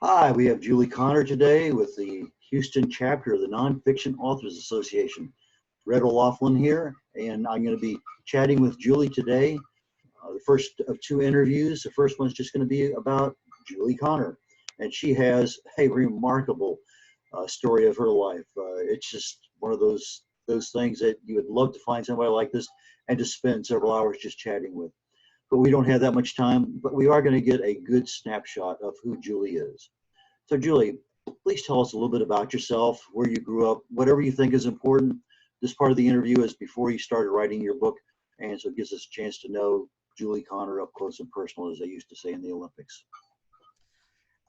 Hi, we have Julie Connor today with the Houston chapter of the Nonfiction Authors Association. Red O'Loughlin here, and I'm going to be chatting with Julie today. The first of two interviews. The first one's just going to be about Julie Connor, and she has a remarkable story of her life. It's just one of those things that you would love to find somebody like this and to spend several hours just chatting with. But we don't have that much time, but we are going to get a good snapshot of who Julie is. So Julie, please tell us a little bit about yourself, where you grew up, whatever you think is important. This part of the interview is before you started writing your book, and so it gives us a chance to know Julie Connor up close and personal, as they used to say in the Olympics.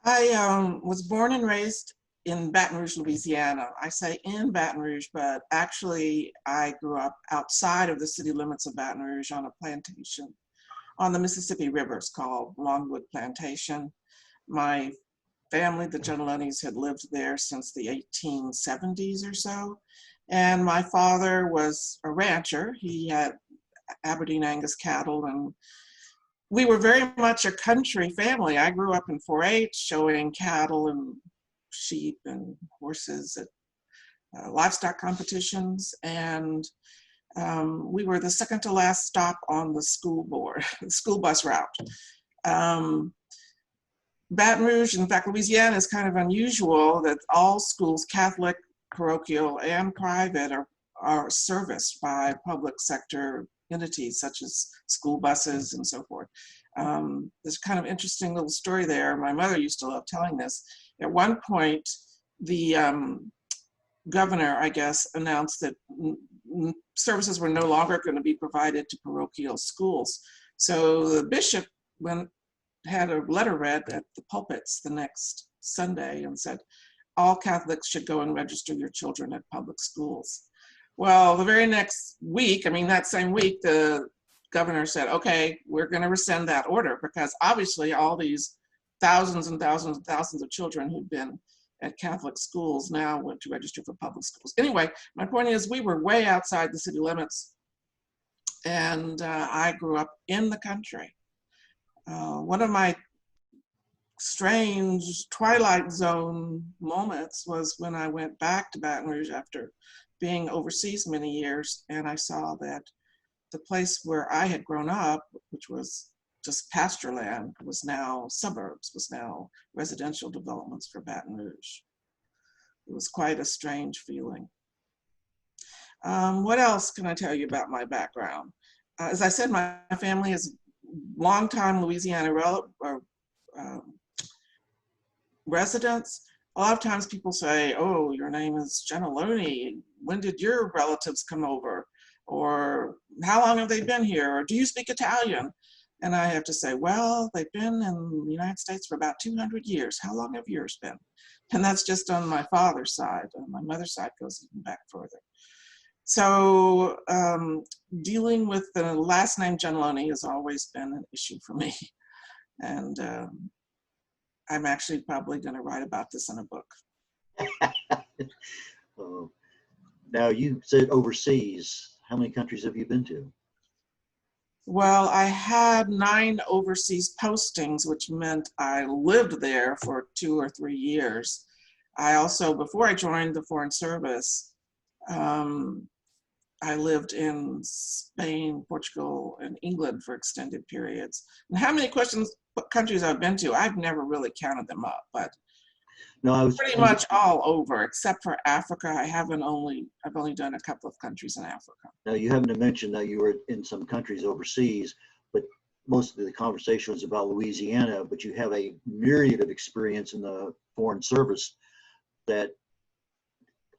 I was born and raised in Baton Rouge, Louisiana. I say in Baton Rouge, but actually I grew up outside of the city limits of Baton Rouge on a plantation on the Mississippi River. It's called Longwood Plantation. My family, the Gianellonis, had lived there since the 1870s or so. And my father was a rancher. He had Aberdeen Angus cattle, and we were very much a country family. I grew up in 4-H, showing cattle and sheep and horses at livestock competitions, and we were the second to last stop on the school bus route. Baton Rouge, in fact, Louisiana is kind of unusual that all schools, Catholic, parochial, and private, are serviced by public sector entities such as school buses and so forth. There's a kind of interesting little story there. My mother used to love telling this. At one point, the governor, I guess, announced that services were no longer going to be provided to parochial schools. So the bishop had a letter read at the pulpits the next Sunday and said, all Catholics should go and register your children at public schools. Well, the very next week, that same week, the governor said, okay, we're going to rescind that order, because obviously all these thousands and thousands and thousands of children who'd been at Catholic schools now went to register for public schools. Anyway, my point is we were way outside the city limits, and I grew up in the country. One of my strange Twilight Zone moments was when I went back to Baton Rouge after being overseas many years, and I saw that the place where I had grown up, which was just pasture land, was now suburbs, was now residential developments for Baton Rouge. It was quite a strange feeling. What else can I tell you about my background? As I said, my family is longtime Louisiana residents. A lot of times people say, oh, your name is Gianelloni. When did your relatives come over? Or how long have they been here? Or do you speak Italian? And I have to say, well, they've been in the United States for about 200 years. How long have yours been? And that's just on my father's side. On my mother's side goes even back further. So dealing with the last name Gianelloni has always been an issue for me. And I'm actually probably going to write about this in a book. Now, you said overseas. How many countries have you been to? Well, I had 9 overseas postings, which meant I lived there for 2 or 3 years. I also, before I joined the Foreign Service, I lived in Spain, Portugal, and England for extended periods. And how many countries I've been to, I've never really counted them up, but no, I was pretty much all over, except for Africa. I've only done a couple of countries in Africa. Now, you happen to mention that you were in some countries overseas, but most of the conversation was about Louisiana, but you have a myriad of experience in the Foreign Service that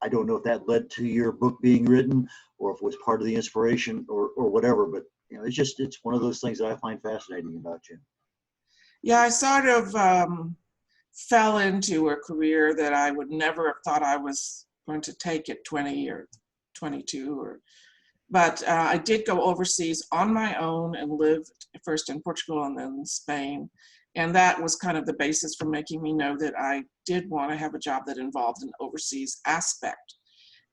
I don't know if that led to your book being written or if it was part of the inspiration or whatever, but it's one of those things that I find fascinating about you. Yeah, I sort of fell into a career that I would never have thought I was going to take at 20 or 22. But I did go overseas on my own and lived first in Portugal and then Spain. And that was kind of the basis for making me know that I did want to have a job that involved an overseas aspect.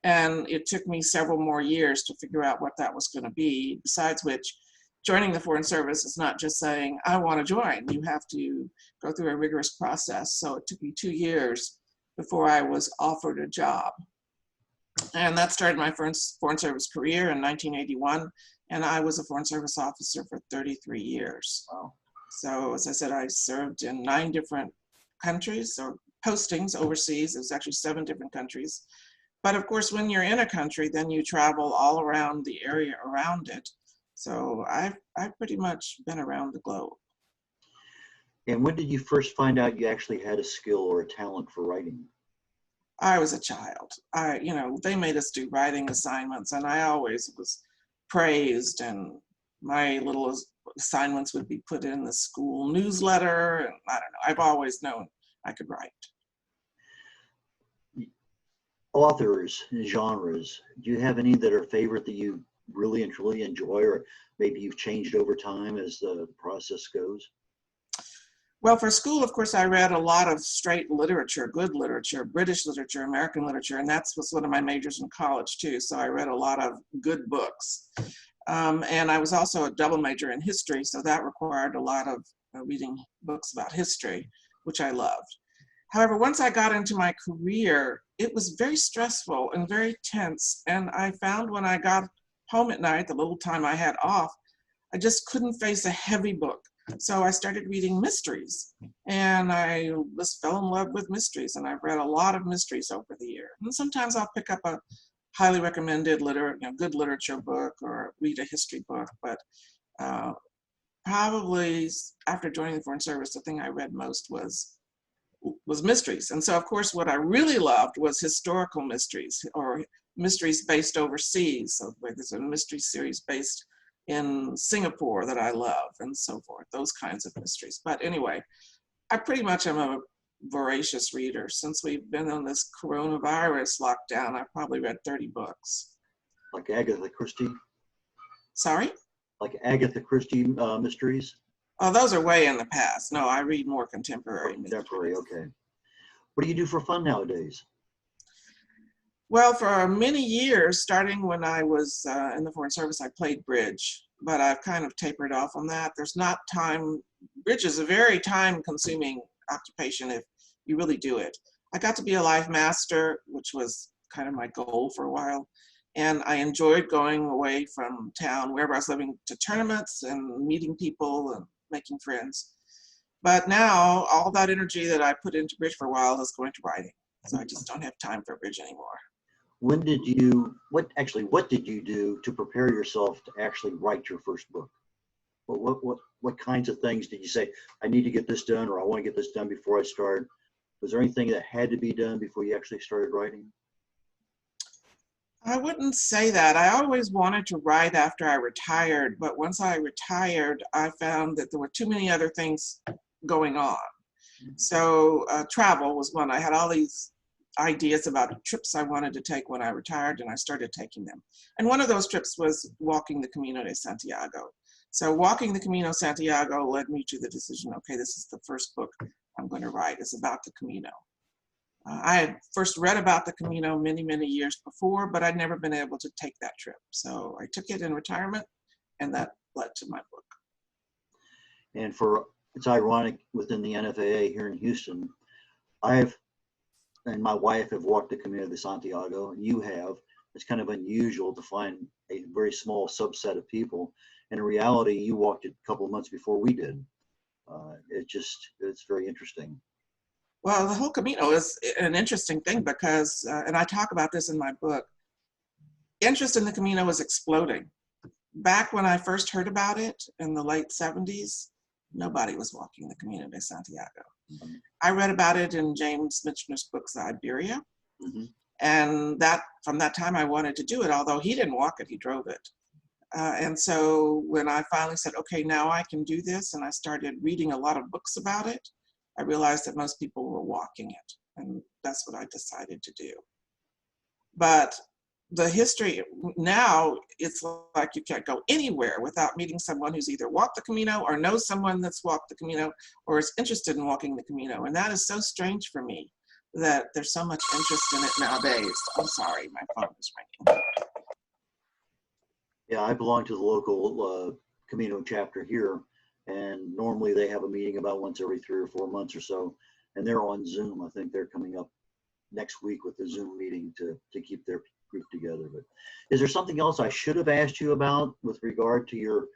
And it took me several more years to figure out what that was going to be, besides which joining the Foreign Service is not just saying, I want to join. You have to go through a rigorous process. So it took me 2 years before I was offered a job. And that started my Foreign Service career in 1981. And I was a Foreign Service officer for 33 years. Wow. So as I said, I served in 9 different countries or postings overseas. It was actually 7 different countries. But of course, when you're in a country, then you travel all around the area around it. So I've pretty much been around the globe. And when did you first find out you actually had a skill or a talent for writing? I was a child. They made us do writing assignments, and I always was praised, and my little assignments would be put in the school newsletter, and I don't know, I've always known I could write. Authors and genres, do you have any that are favorite that you really and truly enjoy, or maybe you've changed over time as the process goes? Well, for school, of course, I read a lot of straight literature, good literature, British literature, American literature, and that was one of my majors in college too. So I read a lot of good books. And I was also a double major in history, so that required a lot of reading books about history, which I loved. However, once I got into my career, it was very stressful and very tense. And I found when I got home at night, the little time I had off, I just couldn't face a heavy book. So I started reading mysteries, and I just fell in love with mysteries, and I've read a lot of mysteries over the year. And sometimes I'll pick up a highly recommended good literature book or read a history book, but probably after joining the Foreign Service, the thing I read most was mysteries. And so, of course, what I really loved was historical mysteries or mysteries based overseas. So there's a mystery series based in Singapore that I love and so forth, those kinds of mysteries. But anyway, I pretty much am a voracious reader. Since we've been on this coronavirus lockdown, I've probably read 30 books. Like Agatha Christie? Sorry? Like Agatha Christie mysteries? Oh, those are way in the past. No, I read more contemporary. Contemporary, okay. What do you do for fun nowadays? Well, for many years, starting when I was in the Foreign Service, I played bridge, but I've kind of tapered off on that. There's not time. Bridge is a very time-consuming occupation if you really do it. I got to be a live master, which was kind of my goal for a while, and I enjoyed going away from town, wherever I was living, to tournaments and meeting people and making friends. But now, all that energy that I put into bridge for a while is going to writing, so I just don't have time for bridge anymore. What did you do to prepare yourself to actually write your first book? What kinds of things did you say, I need to get this done, or I want to get this done before I start? Was there anything that had to be done before you actually started writing? I wouldn't say that. I always wanted to write after I retired, but once I retired, I found that there were too many other things going on. So travel was one. I had all these ideas about trips I wanted to take when I retired, and I started taking them. And one of those trips was walking the Camino de Santiago. So walking the Camino de Santiago led me to the decision, okay, this is the first book I'm going to write, is about the Camino. I had first read about the Camino many, many years before, but I'd never been able to take that trip. So I took it in retirement, and that led to my book. And it's ironic, within the NFAA here in Houston, I and my wife have walked the Camino de Santiago, and you have. It's kind of unusual to find a very small subset of people. And in reality, you walked it a couple of months before we did. It's very interesting. Well, the whole Camino is an interesting thing because, and I talk about this in my book, interest in the Camino is exploding. Back when I first heard about it in the late 70s, nobody was walking the Camino de Santiago. Mm-hmm. I read about it in James Michener's book, Iberia. Mm-hmm. And from that time I wanted to do it, although he didn't walk it, he drove it. And so when I finally said, okay, now I can do this, and I started reading a lot of books about it, I realized that most people were walking it, and that's what I decided to do. But the history now, it's like you can't go anywhere without meeting someone who's either walked the Camino or knows someone that's walked the Camino or is interested in walking the Camino. And that is so strange for me that there's so much interest in it nowadays. I'm sorry, my phone is ringing. Yeah, I belong to the local Camino chapter here, and normally they have a meeting about once every 3 or 4 months or so, and they're on Zoom. I think they're coming up next week with the Zoom meeting to keep their group together. But is there something else I should have asked you about with regard to your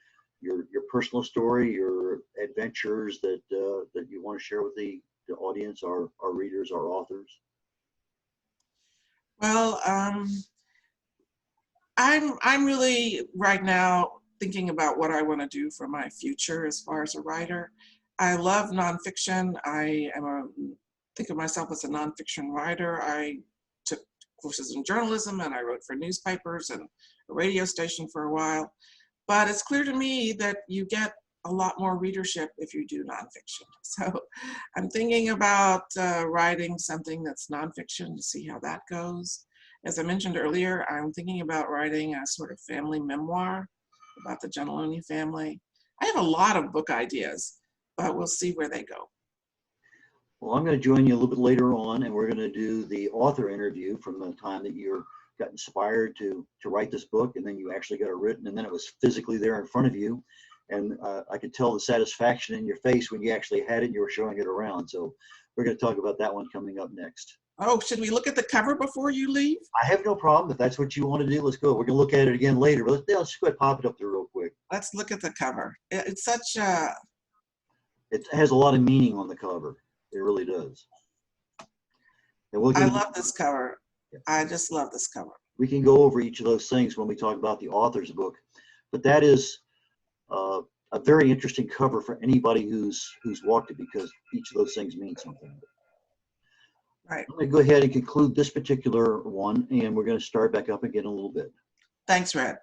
personal story, your adventures that that you want to share with the audience, our readers, our authors? Well, I'm really right now thinking about what I want to do for my future as far as a writer. I love nonfiction. Think of myself as a nonfiction writer. I took courses in journalism and I wrote for newspapers and a radio station for a while. But it's clear to me that you get a lot more readership if you do nonfiction. So I'm thinking about writing something that's nonfiction to see how that goes. As I mentioned earlier, I'm thinking about writing a sort of family memoir about the Gianelloni family. I have a lot of book ideas, but we'll see where they go. Well, I'm going to join you a little bit later on, and we're going to do the author interview from the time that you got inspired to write this book, and then you actually got it written, and then it was physically there in front of you. And I could tell the satisfaction in your face when you actually had it and you were showing it around. So we're going to talk about that one coming up next. Oh, should we look at the cover before you leave? I have no problem. If that's what you want to do, let's go. We're going to look at it again later, but let's go ahead and pop it up there real quick. Let's look at the cover. It's such a... It has a lot of meaning on the cover. It really does. And I love this cover. Yeah. I just love this cover. We can go over each of those things when we talk about the author's book, but that is a very interesting cover for anybody who's walked it, because each of those things means something. Right. I'm going to go ahead and conclude this particular one, and we're going to start back up again in a little bit. Thanks, Red.